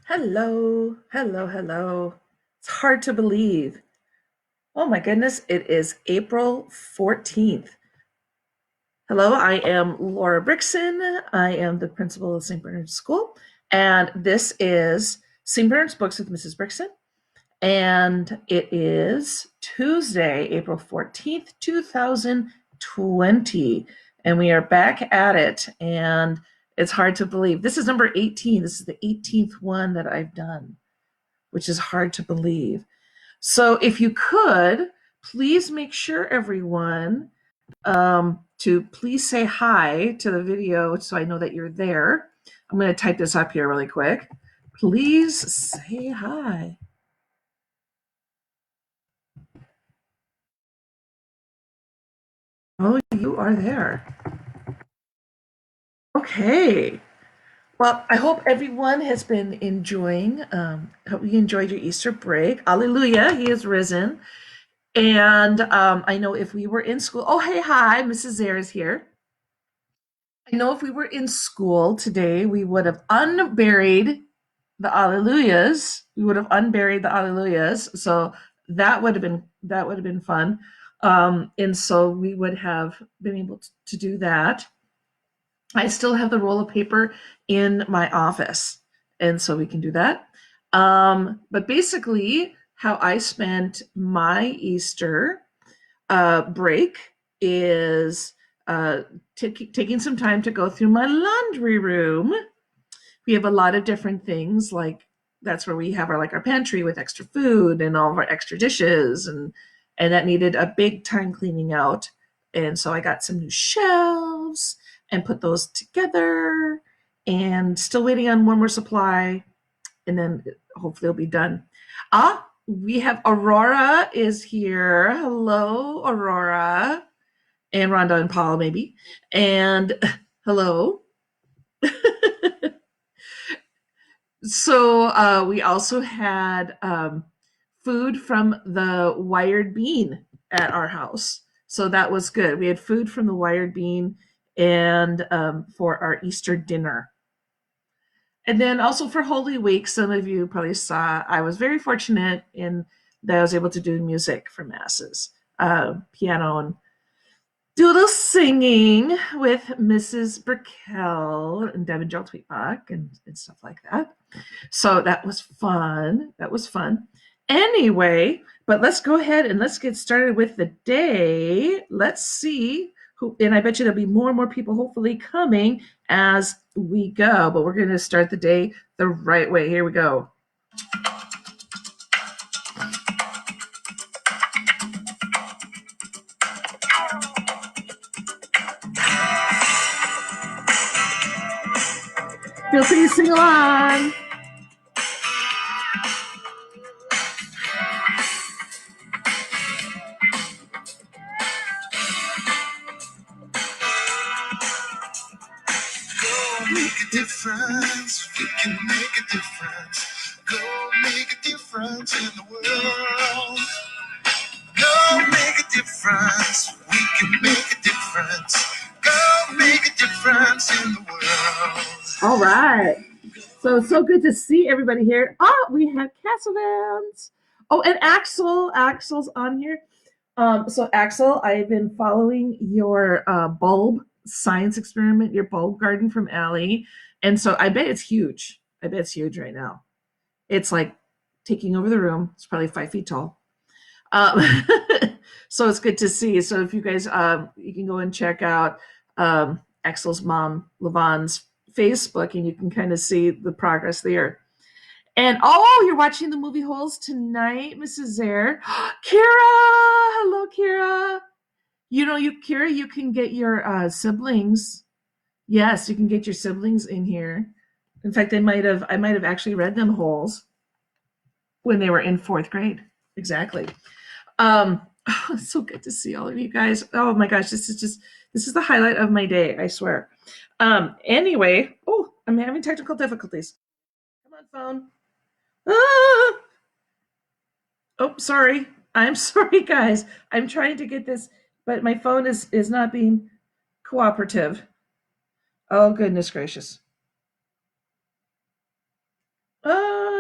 Hello, hello, hello. It's hard to believe. Oh my goodness, it is April 14th. Hello, I am Laura Brickson. I am the principal of St. Bernard's School, and this is St. Bernard's Books with Mrs. Brickson. And it is Tuesday, April 14th, 2020. And we are back at it. And it's hard to believe. This is number 18. This is the 18th one that I've done, which is hard to believe. So if you could, please make sure everyone to please say hi to the video so I know that you're there. I'm going to type this up here really quick. Please say hi. Oh, you are there. Okay. Well, I hope everyone has been enjoying. Hope you enjoyed your Easter break. Alleluia, he is risen. And I know if we were in school, oh, hey, hi, Mrs. Zare is here. I know if we were in school today, we would have unburied the Alleluias. We would have unburied the Alleluias. So that would have been fun. And so we would have been able to do that. I still have the roll of paper in my office, and so we can do that. But basically, how I spent my Easter break is taking some time to go through my laundry room. We have a lot of different things, like that's where we have our pantry with extra food and all of our extra dishes, and that needed a big time cleaning out. And so I got some new shelves and put those together, and still waiting on one more supply, and then hopefully it'll be done. We have Aurora is here. Hello, Aurora. And Rhonda and Paul, maybe. And hello. So we also had food from the Wired Bean at our house. So that was good. We had food from the Wired Bean and for our Easter dinner. And then also for Holy Week, some of you probably saw, I was very fortunate in that I was able to do music for masses, piano and do a little singing with Mrs. Brickell and Devin Joel Tweetbach and stuff like that. So that was fun. That was fun. Anyway, but let's go ahead and let's get started with the day. Let's see who, and I bet you there'll be more and more people hopefully coming as we go, but we're going to start the day the right way. Here we go. Feel free to sing along. Make a difference. We can make a difference. Go make a difference in the world. Go make a difference. We can make a difference. Go make a difference in the world. All right. So good to see everybody here. Oh, we have Castlevans. Oh, and Axel. Axel's on here. So Axel, I've been following your bulb science experiment, your bulb garden from Allie, and so I bet it's huge. I bet it's huge right now. It's like taking over the room. It's probably 5 feet tall. Um, so it's good to see. So if you guys, you can go and check out Axel's mom, Levon's Facebook, and you can kind of see the progress there. And oh, you're watching the movie Holes tonight, Mrs. Zare. Kira! Hello, Kira. Kira, you can get your siblings. Yes, you can get your siblings in here. In fact, I might have actually read them Holes when they were in fourth grade. Exactly. Oh, it's so good to see all of you guys. Oh my gosh, this is the highlight of my day, I swear. Anyway, oh, I'm having technical difficulties. Come on, phone. Ah! Oh, sorry. I'm sorry, guys. I'm trying to get this, but my phone is not being cooperative. Oh, goodness gracious.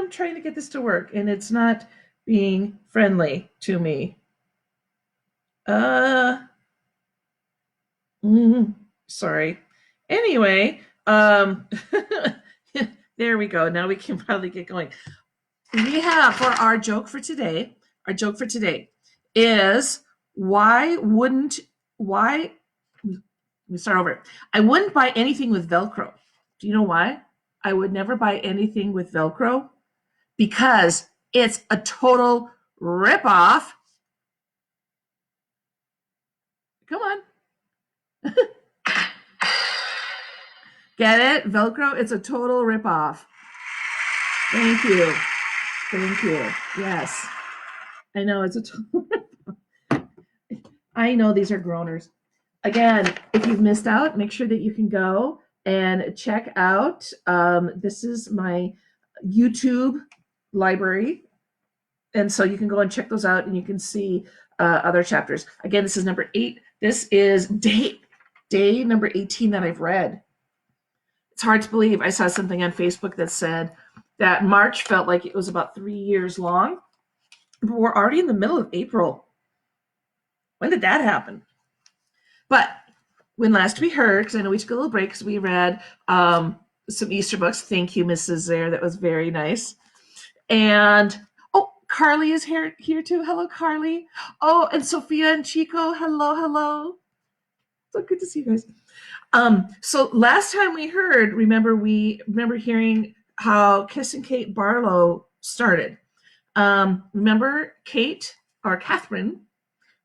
I'm trying to get this to work and it's not being friendly to me. Uh, mm, Sorry. Anyway, there we go. Now we can probably get going. We have for our joke for today, our joke for today is why let me start over. I wouldn't buy anything with Velcro. Do you know why? I would never buy anything with Velcro because it's a total ripoff. Come on. Get it? Velcro, it's a total ripoff. Thank you. Thank you. Yes. I know it's a total I know these are groaners. Again, if you've missed out, make sure that you can go and check out. This is my YouTube library. And so you can go and check those out and you can see other chapters. Again, this is number 8. This is day number 18 that I've read. It's hard to believe. I saw something on Facebook that said that March felt like it was about 3 years long. But we're already in the middle of April. When did that happen? But when last we heard, because I know we took a little break because we read some Easter books. Thank you, Mrs. Zare. That was very nice. And oh, Carly is here too. Hello, Carly. Oh, and Sophia and Chico. Hello. So good to see you guys. So last time we heard, remember hearing how Kiss and Kate Barlow started. Remember Kate or Catherine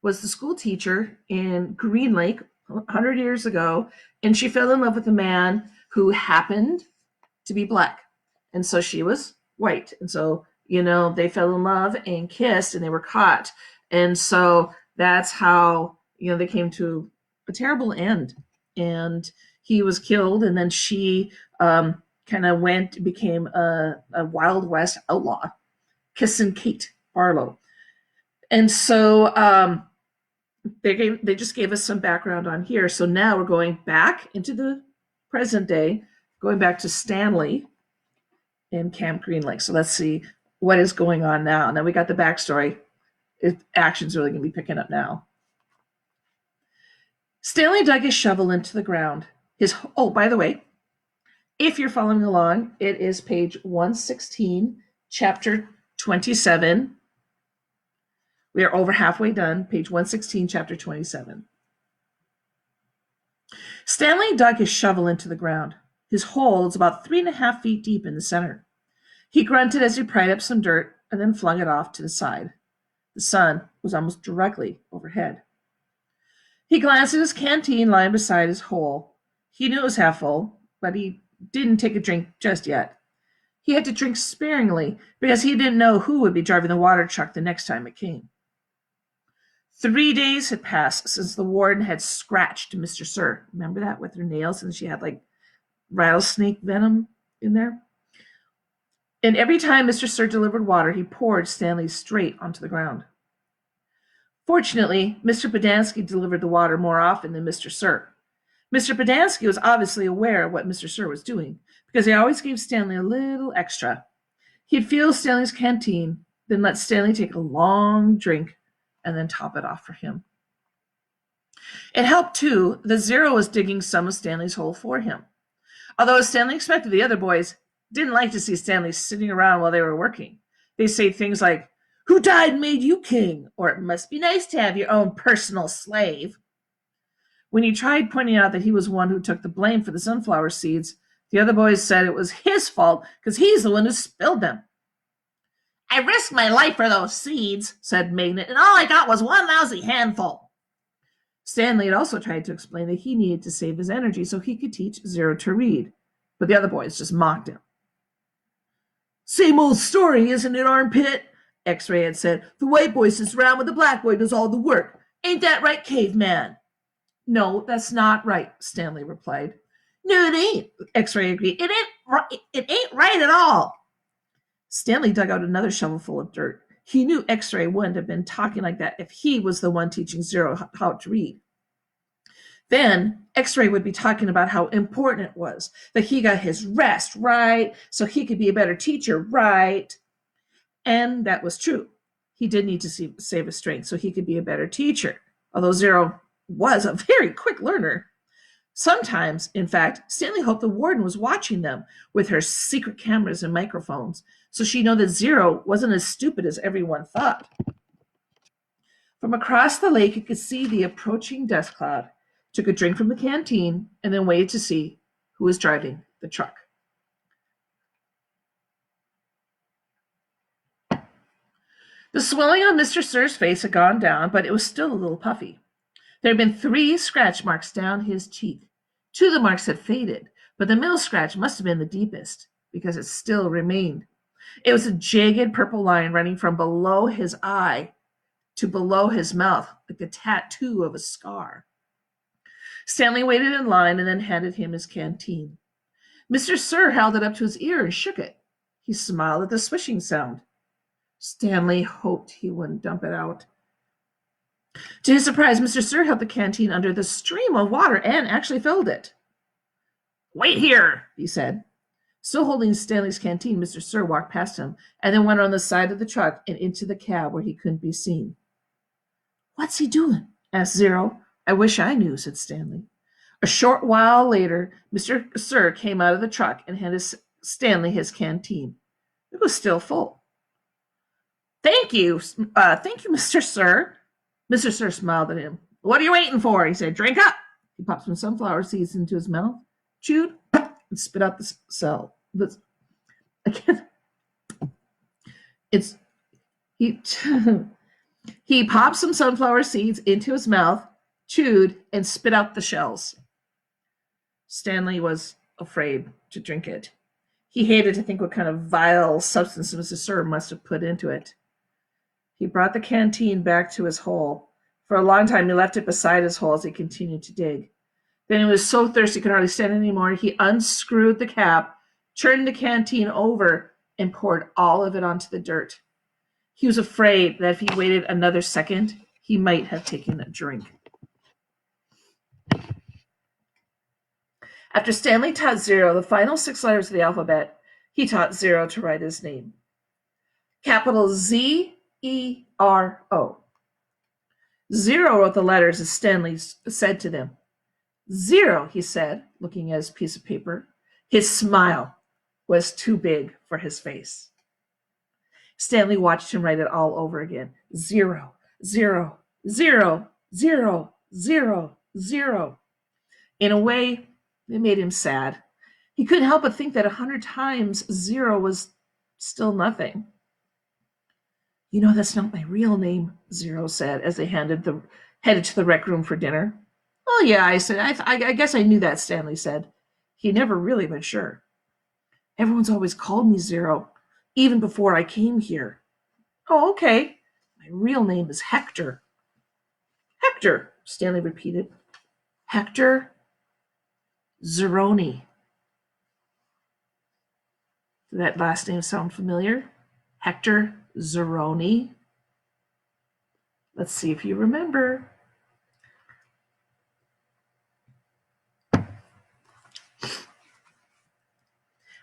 was the school teacher in Green Lake 100 years ago, and she fell in love with a man who happened to be black. And so she was white. And so, they fell in love and kissed and they were caught. And so that's how, they came to a terrible end. And he was killed, and then she kind of became a Wild West outlaw, Kissin' Kate Barlow. And so they just gave us some background on here. So now we're going back into the present day, going back to Stanley in Camp Green Lake. So let's see what is going on now. Now we got the backstory. Action's really going to be picking up now. Stanley dug his shovel into the ground. By the way, if you're following along, it is page 116, chapter 27. We are over halfway done, page 116, chapter 27. Stanley dug his shovel into the ground. His hole is about 3.5 feet deep in the center. He grunted as he pried up some dirt and then flung it off to the side. The sun was almost directly overhead. He glanced at his canteen lying beside his hole. He knew it was half full, but he didn't take a drink just yet. He had to drink sparingly because he didn't know who would be driving the water truck the next time it came. 3 days had passed since the warden had scratched Mr. Sir. Remember that with her nails? And she had like rattlesnake venom in there. And every time Mr. Sir delivered water, he poured Stanley straight onto the ground. Fortunately, Mr. Podansky delivered the water more often than Mr. Sir. Mr. Podansky was obviously aware of what Mr. Sir was doing because he always gave Stanley a little extra. He'd fill Stanley's canteen, then let Stanley take a long drink and then top it off for him. It helped, too, that Zero was digging some of Stanley's hole for him. Although Stanley expected, the other boys didn't like to see Stanley sitting around while they were working. They say things like, "Who died and made you king?" Or "It must be nice to have your own personal slave." When he tried pointing out that he was one who took the blame for the sunflower seeds, the other boys said it was his fault because he's the one who spilled them. "I risked my life for those seeds," said Magnet, "and all I got was one lousy handful." Stanley had also tried to explain that he needed to save his energy so he could teach Zero to read, but the other boys just mocked him. "Same old story, isn't it, Armpit?" X-Ray had said. "The white boy sits around when the black boy does all the work. Ain't that right, caveman?" "No, that's not right," Stanley replied. "No, it ain't," X-Ray agreed. It ain't right at all." Stanley dug out another shovelful of dirt. He knew X-Ray wouldn't have been talking like that if he was the one teaching Zero how to read. Then X-Ray would be talking about how important it was that he got his rest right so he could be a better teacher, right? And that was true. He did need to save his strength so he could be a better teacher, although Zero was a very quick learner. Sometimes, in fact, Stanley hoped the warden was watching them with her secret cameras and microphones, so she'd know that Zero wasn't as stupid as everyone thought. From across the lake, he could see the approaching dust cloud, took a drink from the canteen, and then waited to see who was driving the truck. The swelling on Mr. Sir's face had gone down, but it was still a little puffy. There had been 3 scratch marks down his cheek. 2 of the marks had faded, but the middle scratch must have been the deepest, because it still remained. It was a jagged purple line running from below his eye to below his mouth, like the tattoo of a scar. Stanley waited in line and then handed him his canteen. Mr. Sir held it up to his ear and shook it. He smiled at the swishing sound. Stanley hoped he wouldn't dump it out. To his surprise, Mr. Sir held the canteen under the stream of water and actually filled it. Wait here, he said. Still holding Stanley's canteen, Mr. Sir walked past him and then went on the side of the truck and into the cab where he couldn't be seen. What's he doing? Asked Zero. I wish I knew, said Stanley. A short while later, Mr. Sir came out of the truck and handed Stanley his canteen. It was still full. Thank you, Mr. Sir. Mr. Sir smiled at him. What are you waiting for? He said. Drink up. He popped some sunflower seeds into his mouth, chewed, and spit out the cell. Again, he popped some sunflower seeds into his mouth, chewed, and spit out the shells. Stanley was afraid to drink it. He hated to think what kind of vile substance Mr. Sir must have put into it. He brought the canteen back to his hole. For a long time, he left it beside his hole as he continued to dig. Then he was so thirsty he could hardly stand anymore. He unscrewed the cap, turned the canteen over, and poured all of it onto the dirt. He was afraid that if he waited another second, he might have taken a drink. After Stanley taught Zero the final 6 letters of the alphabet, he taught Zero to write his name. Capital Z-E-R-O. Zero wrote the letters as Stanley said to them. Zero, he said, looking at his piece of paper. His smile was too big for his face. Stanley watched him write it all over again. 0, 0, 0, 0, 0, 0. In a way, it made him sad. He couldn't help but think that 100 times 0 was still nothing. You know, that's not my real name, Zero said as they headed to the rec room for dinner. Oh, yeah, I said. I guess I knew that, Stanley said. He'd never really been sure. Everyone's always called me Zero, even before I came here. Oh, okay. My real name is Hector. Hector, Stanley repeated. Hector Zeroni. Did that last name sound familiar? Hector Zeroni. Let's see if you remember.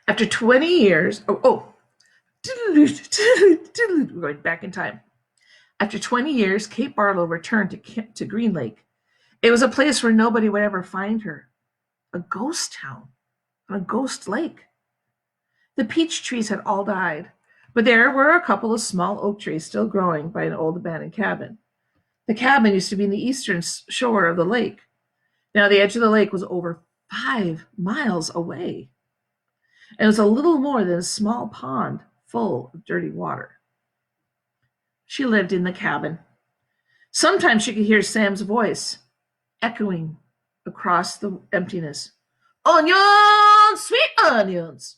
After 20 years, we're going back in time. After 20 years, Kate Barlow returned to Green Lake. It was a place where nobody would ever find her. A ghost town on a ghost lake. The peach trees had all died, but there were a couple of small oak trees still growing by an old abandoned cabin. The cabin used to be in the eastern shore of the lake. Now the edge of the lake was over 5 miles away. And it was a little more than a small pond full of dirty water. She lived in the cabin. Sometimes she could hear Sam's voice echoing across the emptiness. Onions, sweet onions.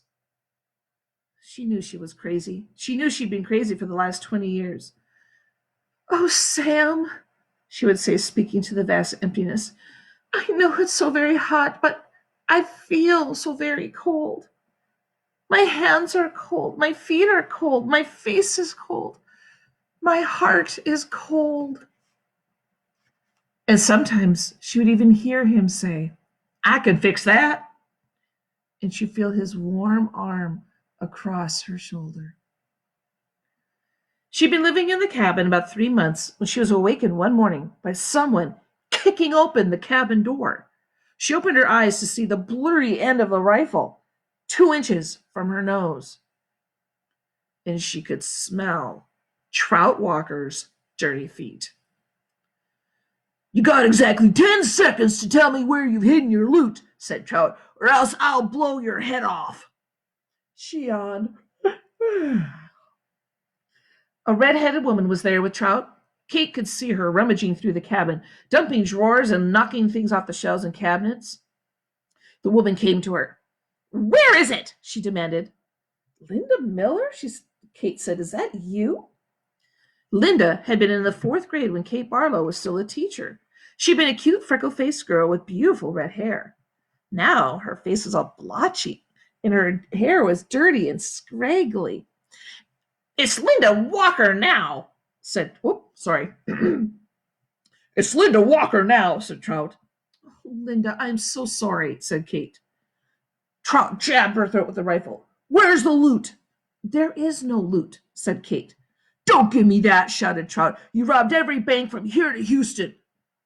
She knew she was crazy. She knew she'd been crazy for the last 20 years. Oh, Sam, she would say, speaking to the vast emptiness. I know it's so very hot, but I feel so very cold. My hands are cold. My feet are cold. My face is cold. My heart is cold. And sometimes she would even hear him say, "I can fix that." And she'd feel his warm arm across her shoulder. She'd been living in the cabin about 3 months when she was awakened one morning by someone kicking open the cabin door. She opened her eyes to see the blurry end of a rifle 2 inches from her nose, and she could smell Trout Walker's dirty feet. "You got exactly 10 seconds to tell me where you've hidden your loot," said Trout, "or else I'll blow your head off." She yawned. A red-headed woman was there with Trout. Kate could see her rummaging through the cabin, dumping drawers and knocking things off the shelves and cabinets. The woman came to her. "Where is it?" she demanded. "Linda Miller?" Kate said. "Is that you?" Linda had been in the 4th grade when Kate Barlow was still a teacher. She'd been a cute, freckle-faced girl with beautiful red hair. Now her face was all blotchy, and her hair was dirty and scraggly. "It's Linda Walker now," said, sorry. "It's Linda Walker now," said Trout. "Oh, Linda, I'm so sorry," said Kate. Trout jabbed her throat with the rifle. "Where's the loot?" "There is no loot," said Kate. "Don't give me that," shouted Trout. "You robbed every bank from here to Houston."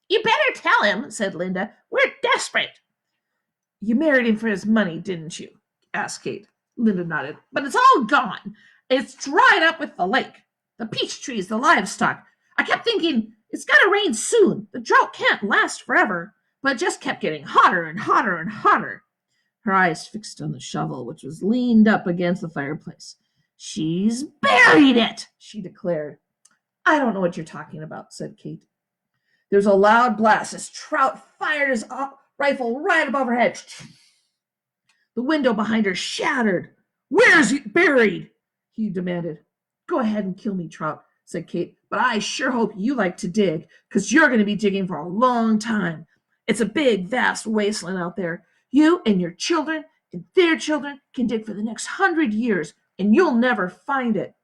"You better tell him," said Linda. "We're desperate." "You married him for his money, didn't you?" asked Kate. Linda nodded. "But it's all gone. It's dried up with the lake, the peach trees, the livestock. I kept thinking, it's got to rain soon. The drought can't last forever. But it just kept getting hotter and hotter and hotter." Her eyes fixed on the shovel, which was leaned up against the fireplace. "She's buried it," she declared. "I don't know what you're talking about," said Kate. There was a loud blast as Trout fired his rifle right above her head. The window behind her shattered. "Where's he buried?" he demanded. "Go ahead and kill me, Trout," said Kate, "but I sure hope you like to dig, because you're going to be digging for a long time. It's a big, vast wasteland out there. You and your children and their children can dig for the next 100 years, and you'll never find it."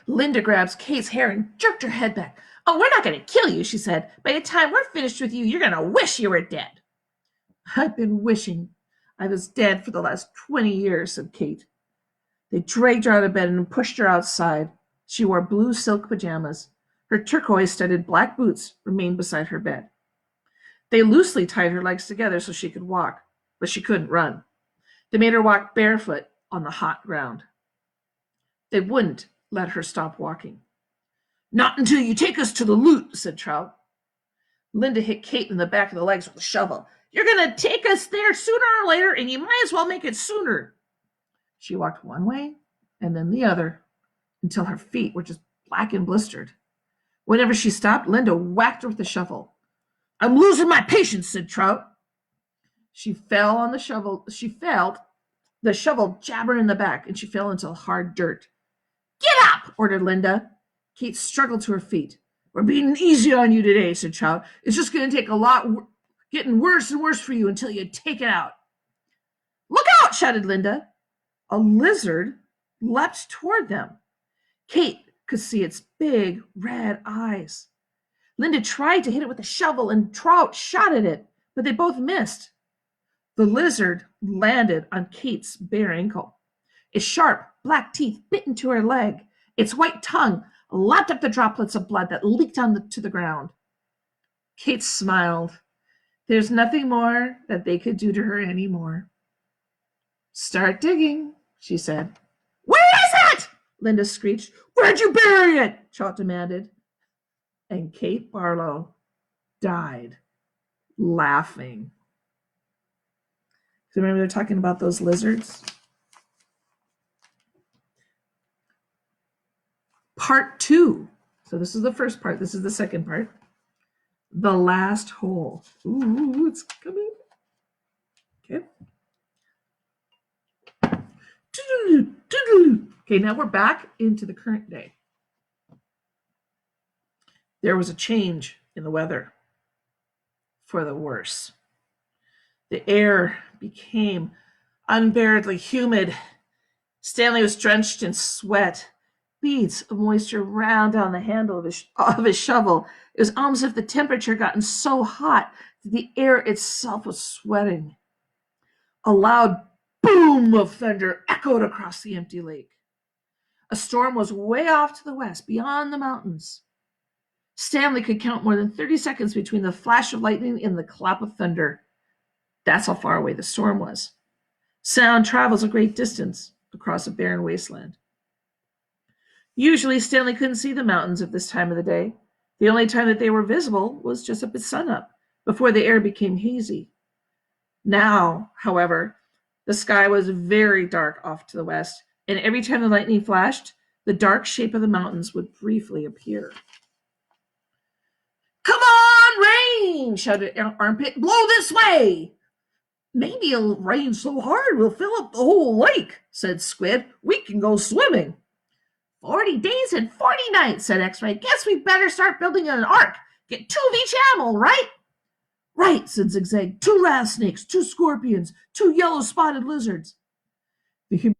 Linda grabs Kate's hair and jerked her head back. "Oh, we're not going to kill you," she said. "By the time we're finished with you, you're going to wish you were dead." "I've been wishing I was dead for the last 20 years, said Kate. They dragged her out of bed and pushed her outside. She wore blue silk pajamas. Her turquoise-studded black boots remained beside her bed. They loosely tied her legs together so she could walk, but she couldn't run. They made her walk barefoot on the hot ground. They wouldn't let her stop walking. "Not until you take us to the loot," said Trout. Linda hit Kate in the back of the legs with a shovel. "You're going to take us there sooner or later, and you might as well make it sooner." She walked one way and then the other until her feet were just black and blistered. Whenever she stopped, Linda whacked her with the shovel. "I'm losing my patience," said Trout. She fell on the shovel. She felt the shovel jab her in the back, and she fell into hard dirt. "Get up," ordered Linda. Kate struggled to her feet. "We're being easy on you today," said Trout. "It's just going to take a lot, getting worse and worse for you until you take it out." "Look out," shouted Linda. A lizard leapt toward them. Kate could see its big red eyes. Linda tried to hit it with a shovel, and Trout shot at it, but they both missed. The lizard landed on Kate's bare ankle. Its sharp, black teeth bit into her leg. Its white tongue lapped up the droplets of blood that leaked to the ground. Kate smiled. There's nothing more that they could do to her anymore. "Start digging," she said. "Where is it?" Linda screeched. "Where'd you bury it?" Trout demanded. And Kate Barlow died laughing. So remember they're talking about those lizards? Part 2. So this is the first part. This is the second part. The last hole. Ooh, it's coming. Okay. Okay, now we're back into the current day. There was a change in the weather for the worse. The air became unbearably humid. Stanley was drenched in sweat, beads of moisture ran down the handle of his shovel. It was almost as if the temperature had gotten so hot that the air itself was sweating. A loud boom of thunder echoed across the empty lake. A storm was way off to the west, beyond the mountains. Stanley could count more than 30 seconds between the flash of lightning and the clap of thunder. That's how far away the storm was. Sound travels a great distance across a barren wasteland. Usually, Stanley couldn't see the mountains at this time of the day. The only time that they were visible was just up at sunup, before the air became hazy. Now, however, the sky was very dark off to the west, and every time the lightning flashed, the dark shape of the mountains would briefly appear. "Come on, rain!" shouted Armpit. "Blow this way!" "Maybe it'll rain so hard we'll fill up the whole lake," said Squid. "We can go swimming." 40 days and 40 nights, said X-Ray. "Guess we better start building an ark. Get 2 of each animal, right?" "Right," said Zigzag. 2 rattlesnakes, 2 scorpions, 2 yellow spotted lizards. Maybe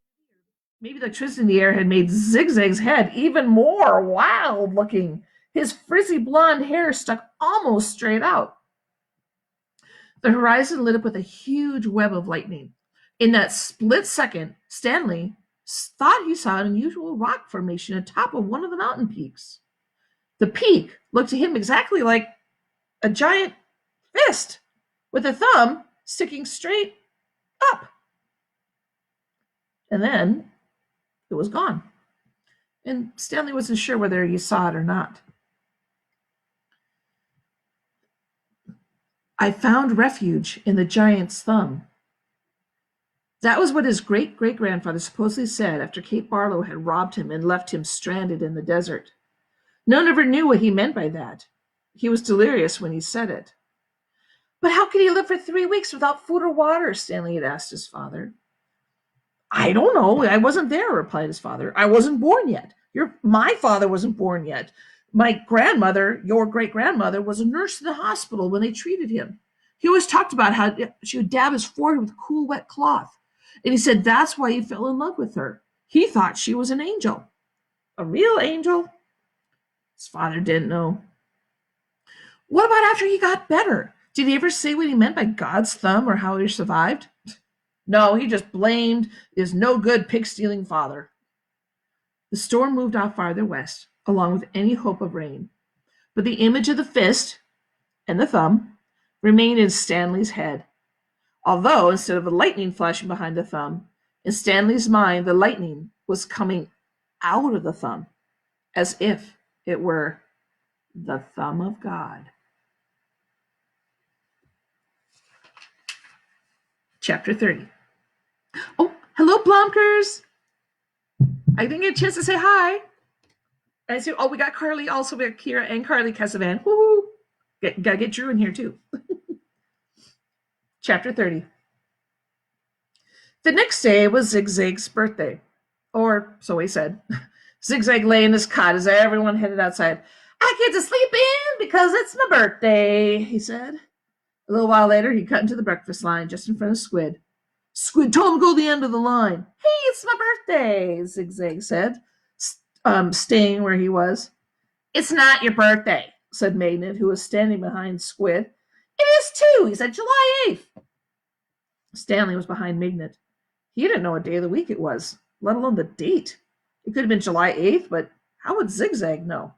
the electricity in the air had made Zigzag's head even more wild looking. His frizzy blonde hair stuck almost straight out. The horizon lit up with a huge web of lightning. In that split second, Stanley thought he saw an unusual rock formation atop of one of the mountain peaks. The peak looked to him exactly like a giant fist with a thumb sticking straight up. And then it was gone. And Stanley wasn't sure whether he saw it or not. "I found refuge in the giant's thumb." That was what his great-great-grandfather supposedly said after Kate Barlow had robbed him and left him stranded in the desert. No one ever knew what he meant by that. He was delirious when he said it. "But how could he live for 3 weeks without food or water?" Stanley had asked his father. "I don't know. I wasn't there," replied his father. "I wasn't born yet. My father wasn't born yet. My grandmother, your great-grandmother, was a nurse in the hospital when they treated him. He always talked about how she would dab his forehead with a cool, wet cloth. And he said that's why he fell in love with her. He thought she was an angel." "A real angel?" His father didn't know. "What about after he got better? Did he ever say what he meant by God's thumb or how he survived?" "No, he just blamed his no-good pig-stealing father." The storm moved off farther west, along with any hope of rain. But the image of the fist and the thumb remained in Stanley's head. Although, instead of the lightning flashing behind the thumb, in Stanley's mind the lightning was coming out of the thumb, as if it were the thumb of God. Chapter 30. Oh, hello, Blomkers. I didn't get a chance to say hi. And I see, we got Carly also. We got Kira and Carly Casavan. Woohoo! Gotta get Drew in here, too. Chapter 30. The next day was Zigzag's birthday. Or so he said. Zigzag lay in his cot as everyone headed outside. "I get to sleep in because it's my birthday," he said. A little while later, he cut into the breakfast line just in front of Squid. "Squid, tell him to go to the end of the line." "Hey, it's my birthday," Zigzag said, staying where he was. "It's not your birthday," said Magnet, who was standing behind Squid. "It is too," he said. "July 8th. Stanley was behind Magnet. He didn't know what day of the week it was, let alone the date. It could have been July 8th, but how would Zigzag know?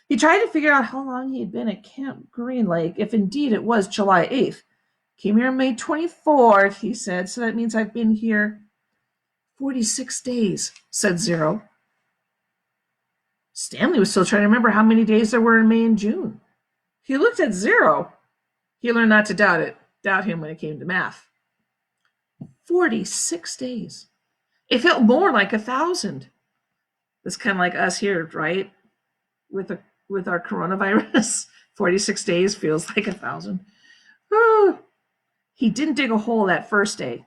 He tried to figure out how long he had been at Camp Green Lake, if indeed it was July 8th. "Came here on May 24th, he said, "so that means I've been here 46 days, said Zero. Stanley was still trying to remember how many days there were in May and June. He looked at Zero. He learned not to doubt him when it came to math. 46 days. It felt more like 1,000. It's kind of like us here, right? With our coronavirus, 46 days feels like 1,000. Oh, he didn't dig a hole that first day,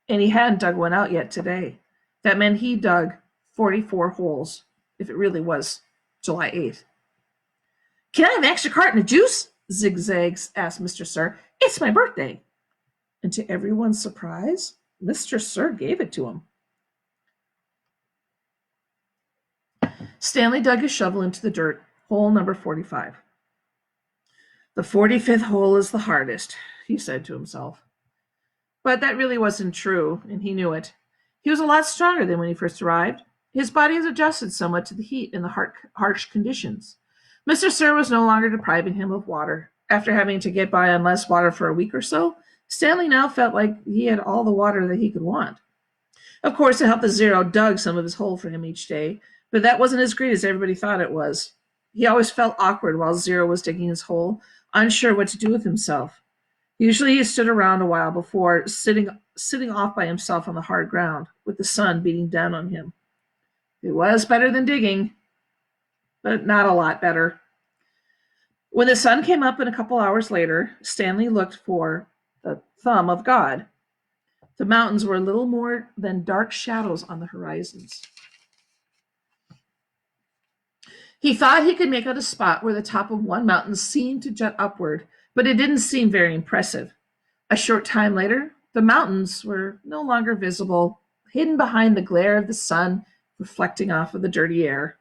and he hadn't dug one out yet today. That meant he dug 44 holes, if it really was July 8th. "Can I have an extra carton of juice?" Zigzag asked Mr. Sir. "It's my birthday." And to everyone's surprise, Mr. Sir gave it to him. Stanley dug his shovel into the dirt, hole number 45. The 45th hole is the hardest, he said to himself. But that really wasn't true, and he knew it. He was a lot stronger than when he first arrived. His body has adjusted somewhat to the heat and the harsh conditions. Mr. Sir was no longer depriving him of water. After having to get by on less water for a week or so, Stanley now felt like he had all the water that he could want. Of course, it helped that Zero dug some of his hole for him each day, but that wasn't as great as everybody thought it was. He always felt awkward while Zero was digging his hole, unsure what to do with himself. Usually he stood around a while before sitting off by himself on the hard ground, with the sun beating down on him. It was better than digging, but not a lot better. When the sun came up a couple hours later, Stanley looked for the thumb of God. The mountains were little more than dark shadows on the horizons. He thought he could make out a spot where the top of one mountain seemed to jut upward, but it didn't seem very impressive. A short time later, the mountains were no longer visible, hidden behind the glare of the sun reflecting off of the dirty air.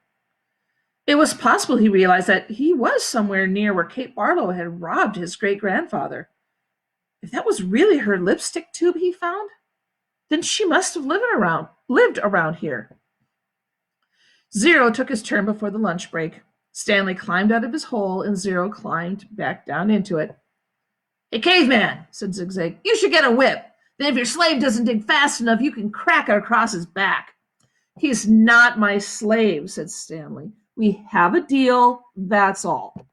It was possible, he realized, that he was somewhere near where Kate Barlow had robbed his great-grandfather. If that was really her lipstick tube he found, then she must have lived around here. Zero took his turn before the lunch break. Stanley climbed out of his hole, and Zero climbed back down into it. "Hey, caveman," said Zigzag, "you should get a whip. Then if your slave doesn't dig fast enough, you can crack it across his back." "He's not my slave," said Stanley. "We have a deal, that's all."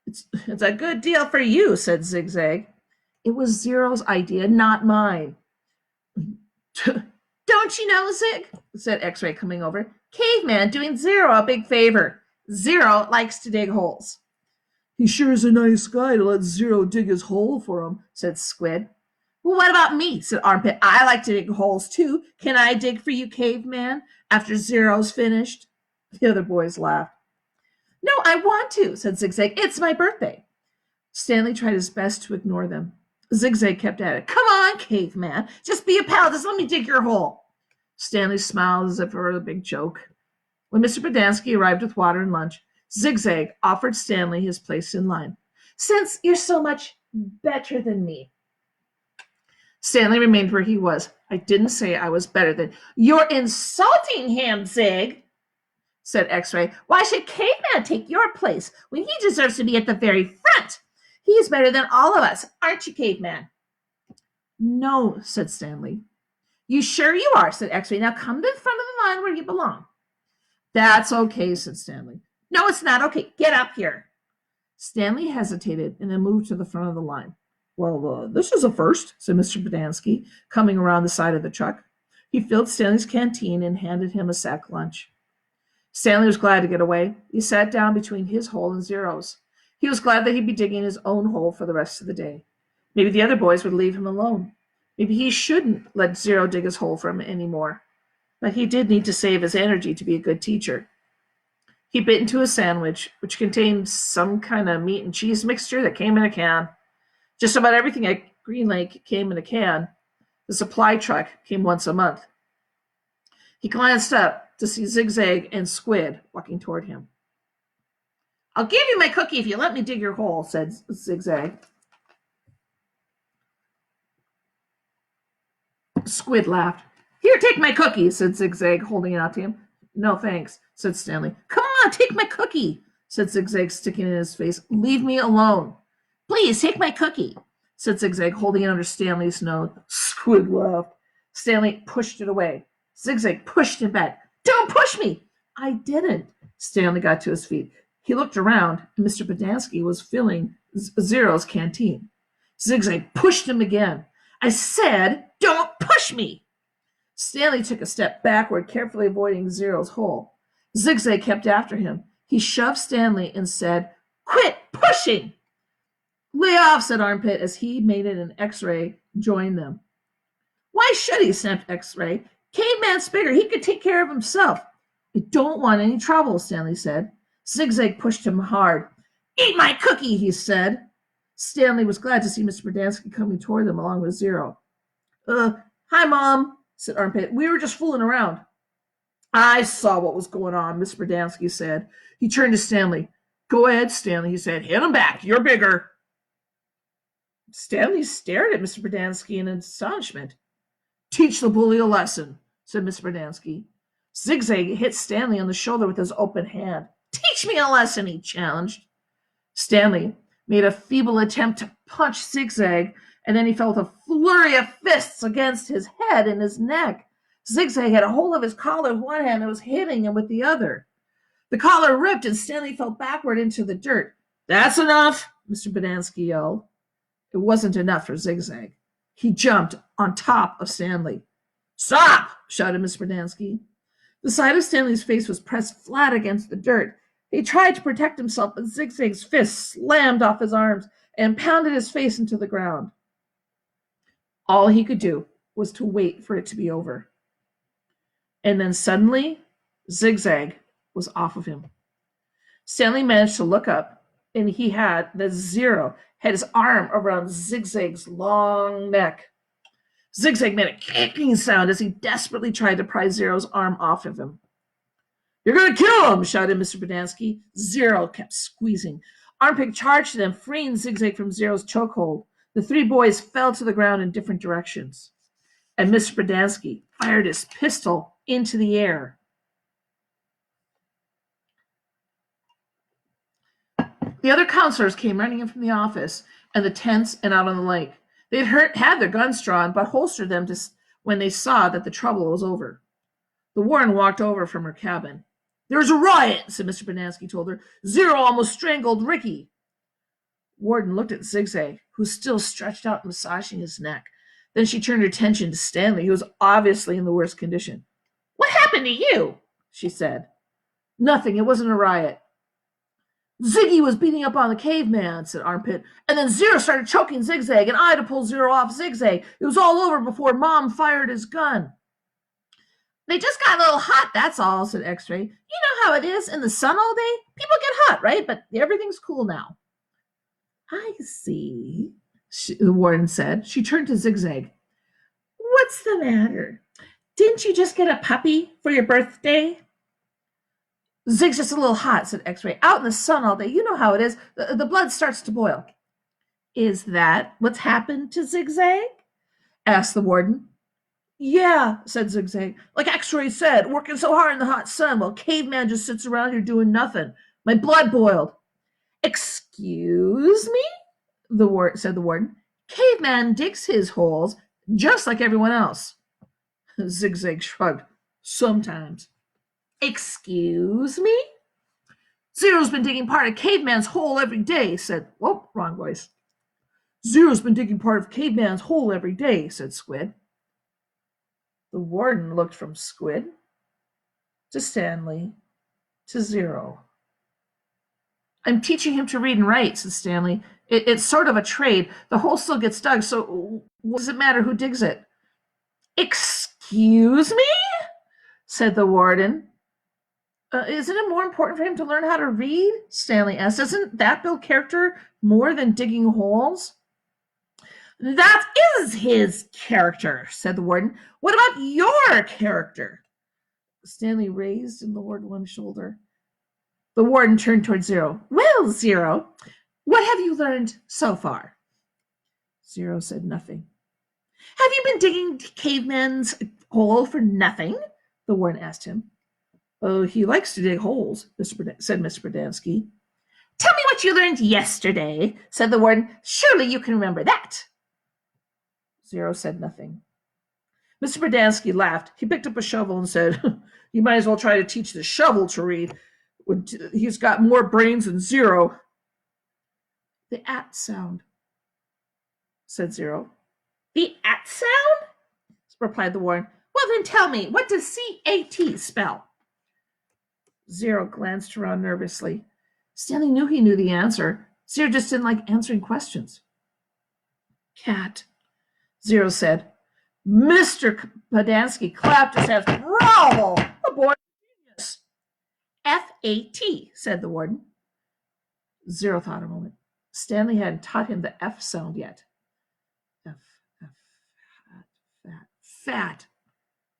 It's a good deal for you," said Zigzag. "It was Zero's idea, not mine." "Don't you know, Zig?" said X-Ray, coming over. "Caveman doing Zero a big favor. Zero likes to dig holes." "He sure is a nice guy to let Zero dig his hole for him," said Squid. "Well, what about me?" said Armpit. "I like to dig holes, too. Can I dig for you, Caveman, after Zero's finished?" The other boys laughed. "No, I want to," said Zigzag. "It's my birthday." Stanley tried his best to ignore them. Zigzag kept at it. "Come on, Caveman. Just be a pal. Just let me dig your hole." Stanley smiled as if it were a big joke. When Mr. Bodansky arrived with water and lunch, Zigzag offered Stanley his place in line. "Since you're so much better than me." Stanley remained where he was. "I didn't say I was better than—" "You're insulting him, Zig," said X-Ray. "Why should Caveman take your place when he deserves to be at the very front? He is better than all of us, aren't you, Caveman?" "No," said Stanley. "You sure you are," said X-Ray. "Now come to the front of the line where you belong." "That's okay," said Stanley. "No, it's not okay. Get up here." Stanley hesitated and then moved to the front of the line. "Well, this is a first," said Mr. Bodansky, coming around the side of the truck. He filled Stanley's canteen and handed him a sack lunch. Stanley was glad to get away. He sat down between his hole and Zero's. He was glad that he'd be digging his own hole for the rest of the day. Maybe the other boys would leave him alone. Maybe he shouldn't let Zero dig his hole for him anymore. But he did need to save his energy to be a good teacher. He bit into a sandwich, which contained some kind of meat and cheese mixture that came in a can. Just about everything at Green Lake came in a can. The supply truck came once a month. He glanced up to see Zigzag and Squid walking toward him. "I'll give you my cookie if you let me dig your hole," said Zigzag. Squid laughed. "Here, take my cookie," said Zigzag, holding it out to him. "No, thanks," said Stanley. "Come on, take my cookie," said Zigzag, sticking it in his face. "Leave me alone." "Please, take my cookie," said Zigzag, holding it under Stanley's nose. Squid laughed. Stanley pushed it away. Zigzag pushed him back. "Don't push me." "I didn't." Stanley got to his feet. He looked around, and Mr. Bodansky was filling Zero's canteen. Zigzag pushed him again. "I said, don't push me." Stanley took a step backward, carefully avoiding Zero's hole. Zigzag kept after him. He shoved Stanley and said, "Quit pushing." "Lay off," said Armpit, as he made it and X-Ray joined them. "Why should he?" snapped X-Ray. "Caveman's bigger. He could take care of himself." "I don't want any trouble," Stanley said. Zigzag pushed him hard. "Eat my cookie," he said. Stanley was glad to see Mr. Bodansky coming toward them along with Zero. Hi, Mom," said Armpit. "We were just fooling around." I saw what was going on, Miss Berdansky said. He turned to Stanley. Go ahead, Stanley, he said. Hit him back. You're bigger. Stanley stared at Mr. Berdansky in astonishment. Teach the bully a lesson, said Miss Berdansky. Zigzag hit Stanley on the shoulder with his open hand. Teach me a lesson, he challenged. Stanley made a feeble attempt to punch Zigzag, and then he felt a flurry of fists against his head and his neck. Zigzag had a hold of his collar with one hand and was hitting him with the other. The collar ripped, and Stanley fell backward into the dirt. That's enough, Mr. Berdansky yelled. It wasn't enough for Zigzag. He jumped on top of Stanley. Stop! Shouted Miss Berdansky. The side of Stanley's face was pressed flat against the dirt. He tried to protect himself, but Zigzag's fist slammed off his arms and pounded his face into the ground. All he could do was to wait for it to be over. And then suddenly, Zigzag was off of him. Stanley managed to look up, and he had his arm around Zigzag's long neck. Zigzag made a kicking sound as he desperately tried to pry Zero's arm off of him. You're going to kill him, shouted Mr. Berdansky. Zero kept squeezing. Armpit charged to them, freeing Zigzag from Zero's chokehold. The three boys fell to the ground in different directions, and Mr. Berdansky fired his pistol into the air. The other counselors came running in from the office and the tents and out on the lake. They had their guns drawn, but holstered them when they saw that the trouble was over. The warden walked over from her cabin. There's a riot, said Mr. Berdansky told her. Zero almost strangled Ricky. Warden looked at Zigzag, who was still stretched out massaging his neck. Then she turned her attention to Stanley, who was obviously in the worst condition. What happened to you? She said. Nothing. It wasn't a riot. Ziggy was beating up on the caveman, said Armpit, and then Zero started choking Zigzag, and I had to pull Zero off Zigzag. It was all over before Mom fired his gun. They just got a little hot, that's all, said X-Ray. You know how it is in the sun all day? People get hot, right? But everything's cool now. I see, the warden said. She turned to Zigzag. What's the matter? Didn't you just get a puppy for your birthday? Zig's just a little hot, said X-Ray. Out in the sun all day. You know how it is. The blood starts to boil. Is that what's happened to Zigzag? Asked the warden. Yeah, said Zigzag. Like X-Ray said, working so hard in the hot sun while Caveman just sits around here doing nothing. My blood boiled. Excuse me? Said the warden. Caveman digs his holes just like everyone else. Zigzag shrugged. Sometimes. Excuse me? Zero's been digging part of Caveman's hole every day, said... Whoa, wrong voice. Zero's been digging part of Caveman's hole every day, said Squid. The warden looked from Squid to Stanley to Zero. I'm teaching him to read and write, said Stanley. It's sort of a trade. The hole still gets dug, so what does it matter who digs it? Excuse me? Said the warden. Isn't it more important for him to learn how to read? Stanley asked. Doesn't that build character more than digging holes? That is his character, said the warden. What about your character? Stanley raised and lowered one shoulder. The warden turned toward Zero. Well, Zero, what have you learned so far? Zero said nothing. Have you been digging Caveman's hole for nothing? The warden asked him. Oh, he likes to dig holes, said Mr. Berdansky. Tell me what you learned yesterday, said the warden. Surely you can remember that. Zero said nothing. Mr. Berdansky laughed. He picked up a shovel and said, you might as well try to teach the shovel to read. He's got more brains than Zero. The at sound, said Zero. The at sound? Replied the warden. Well, then tell me, what does C-A-T spell? Zero glanced around nervously. Stanley knew he knew the answer. Zero just didn't like answering questions. Cat, Zero said. Mr. Berdansky clapped his hands. Bravo! The boy is genius. F-A-T, said the warden. Zero thought a moment. Stanley hadn't taught him the F sound yet. F, fat,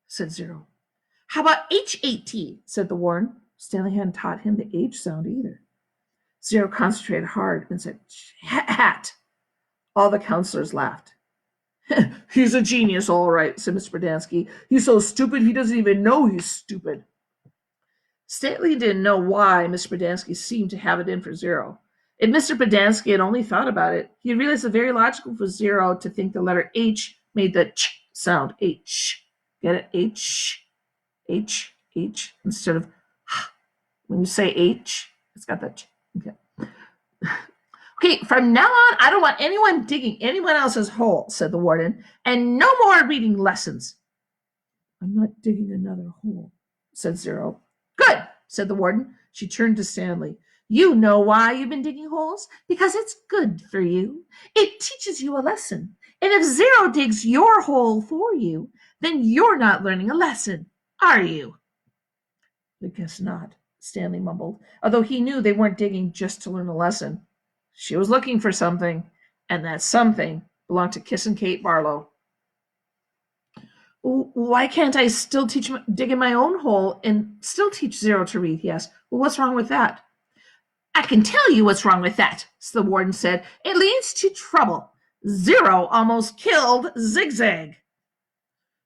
said Zero. How about H-A-T, said the warden. Stanley hadn't taught him the H sound either. Zero concentrated hard and said, hat. All the counselors laughed. He's a genius, all right, said Mr. Berdansky. He's so stupid he doesn't even know he's stupid. Stanley didn't know why Mr. Berdansky seemed to have it in for Zero. If Mr. Berdansky had only thought about it, he realized it very logical for Zero to think the letter H made the ch sound. H. Get it? H. H. H. Instead of when you say H, it's got that ch. Okay. Okay, from now on, I don't want anyone digging anyone else's hole, said the warden, and no more reading lessons. I'm not digging another hole, said Zero. Good, said the warden. She turned to Stanley. You know why you've been digging holes? Because it's good for you. It teaches you a lesson. And if Zero digs your hole for you, then you're not learning a lesson, are you? I guess not, Stanley mumbled, although he knew they weren't digging just to learn a lesson. She was looking for something, and that something belonged to Kissin' Kate Barlow. Why can't I still dig in my own hole and still teach Zero to read? He asked. Well, what's wrong with that? I can tell you what's wrong with that, the warden said. It leads to trouble. Zero almost killed Zigzag.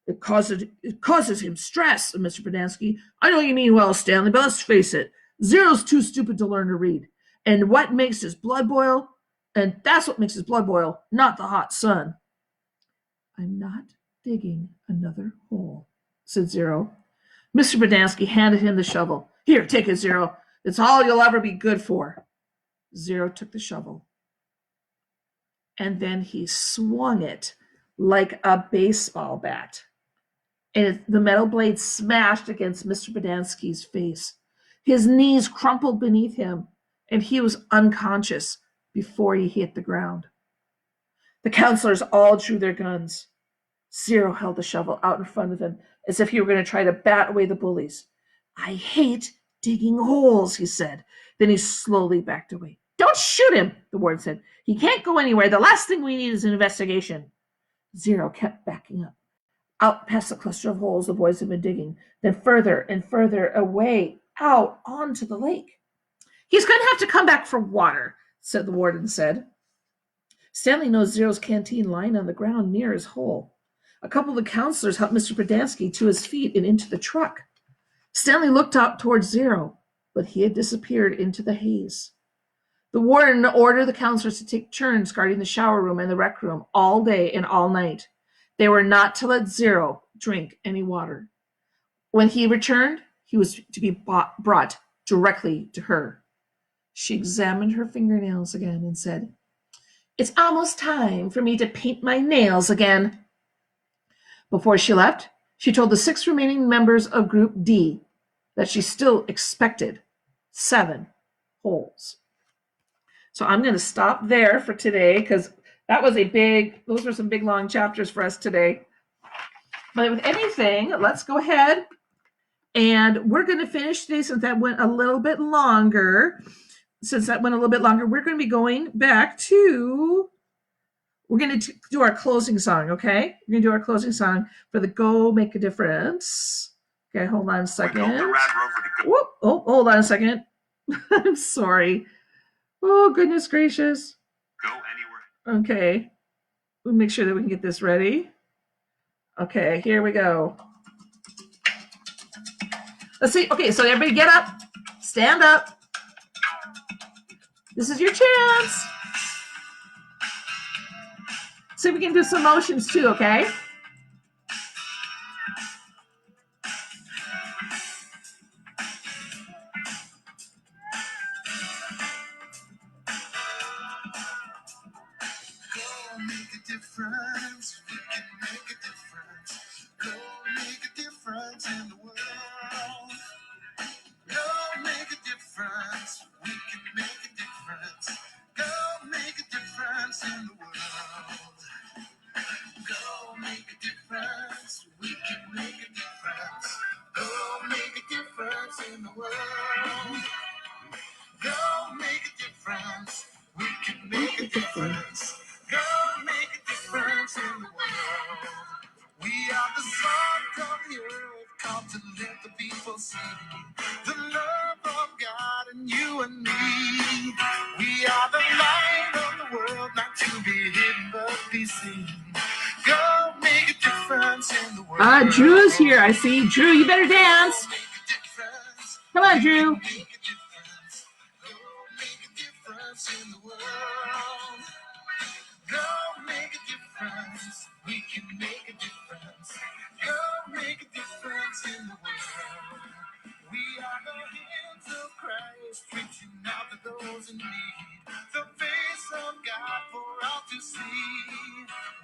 It causes him stress, Mr. Berdansky. I know you mean well, Stanley, but let's face it. Zero's too stupid to learn to read. And what makes his blood boil? And that's what makes his blood boil, not the hot sun. I'm not digging another hole, said Zero. Mr. Berdansky handed him the shovel. Here, take it, Zero. It's all you'll ever be good for. Zero took the shovel. And then he swung it like a baseball bat. And the metal blade smashed against Mr. Berdansky's face. His knees crumpled beneath him, and he was unconscious before he hit the ground. The counselors all drew their guns. Zero held the shovel out in front of him as if he were going to try to bat away the bullies. I hate digging holes, he said. Then he slowly backed away. Don't shoot him, the warden said. He can't go anywhere. The last thing we need is an investigation. Zero kept backing up, out past the cluster of holes the boys had been digging, then further and further away, out onto the lake. He's going to have to come back for water, said the warden said. Stanley knows Zero's canteen lying on the ground near his hole. A couple of the counselors helped Mr. Berdansky to his feet and into the truck. Stanley looked out towards Zero, but he had disappeared into the haze. The warden ordered the counselors to take turns guarding the shower room and the rec room all day and all night. They were not to let Zero drink any water. When he returned, he was to be brought directly to her. She examined her fingernails again and said, It's almost time for me to paint my nails again. Before she left, she told the 6 remaining members of Group D that she still expected 7 holes. So I'm going to stop there for today because those were some big long chapters for us today. But with anything, let's go ahead and we're going to finish today since that went a little bit longer. We're going to be going back to, we're going to do our closing song, okay? We're going to do our closing song for the Go Make a Difference. Okay, hold on a second. Whoop, hold on a second. I'm sorry. Oh, goodness gracious. Go anywhere. Okay. We'll make sure that we can get this ready. Okay, here we go. Let's see. Okay, so everybody get up. Stand up. This is your chance. See if we can do some motions too, okay? Difference. We can make a difference. Go make a difference in the world. Go make a difference. We can make a difference. Go make a difference in the world. Go make a difference. We can make a difference. Go make a difference in the world. Go make a difference. We can make a difference. Go make a difference in the world. We are the salt of the earth, come to live The love of God and you and me. We are the light of the world, not to be hidden but be seen. Go make a difference in the world. Drew's here. I see. Drew, you better dance. Make a difference. Come on, Drew. Make a difference. Go make a difference in the world. Go make a difference. We can make a difference. Go make a difference in the world. We are the hands of Christ, reaching out to those in need. The face of God for all to see.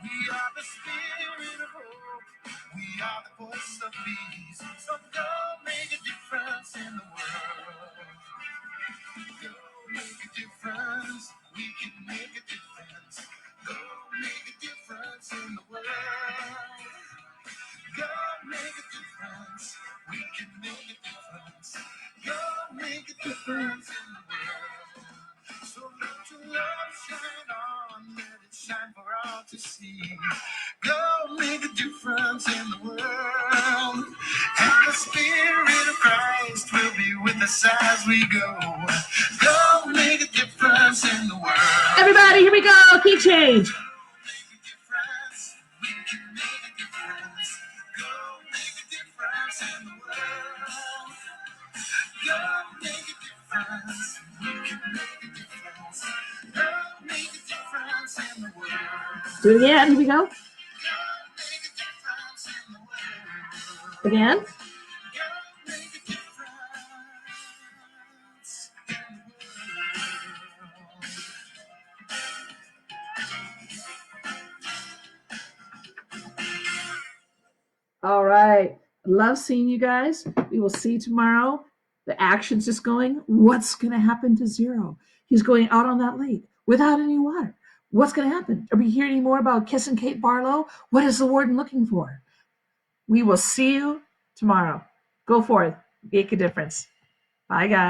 We are the spirit of hope. We are the voice of peace. So go make a difference in the world. Go make a difference. We can make a difference. Go make a difference in the world. Go make a difference. We can make a difference. Go make a difference in the world. So let your love shine on. Let it shine for all to see. Go make a difference in the world. And the Spirit of Christ will be with us as we go. Go make a difference in the world. Everybody, here we go. Key change. Make a difference. We can make a difference. Go make a difference in the world. Go make a difference. We can make a difference. Go make a difference in the world. Do it again. Here we go. Go make a difference in the world. Again. Go make a difference in the world. All right. Love seeing you guys. We will see you tomorrow. The action's just going. What's going to happen to Zero? He's going out on that lake without any water. What's going to happen? Are we hearing any more about Kiss and Kate Barlow? What is the warden looking for? We will see you tomorrow. Go forth. Make a difference. Bye, guys.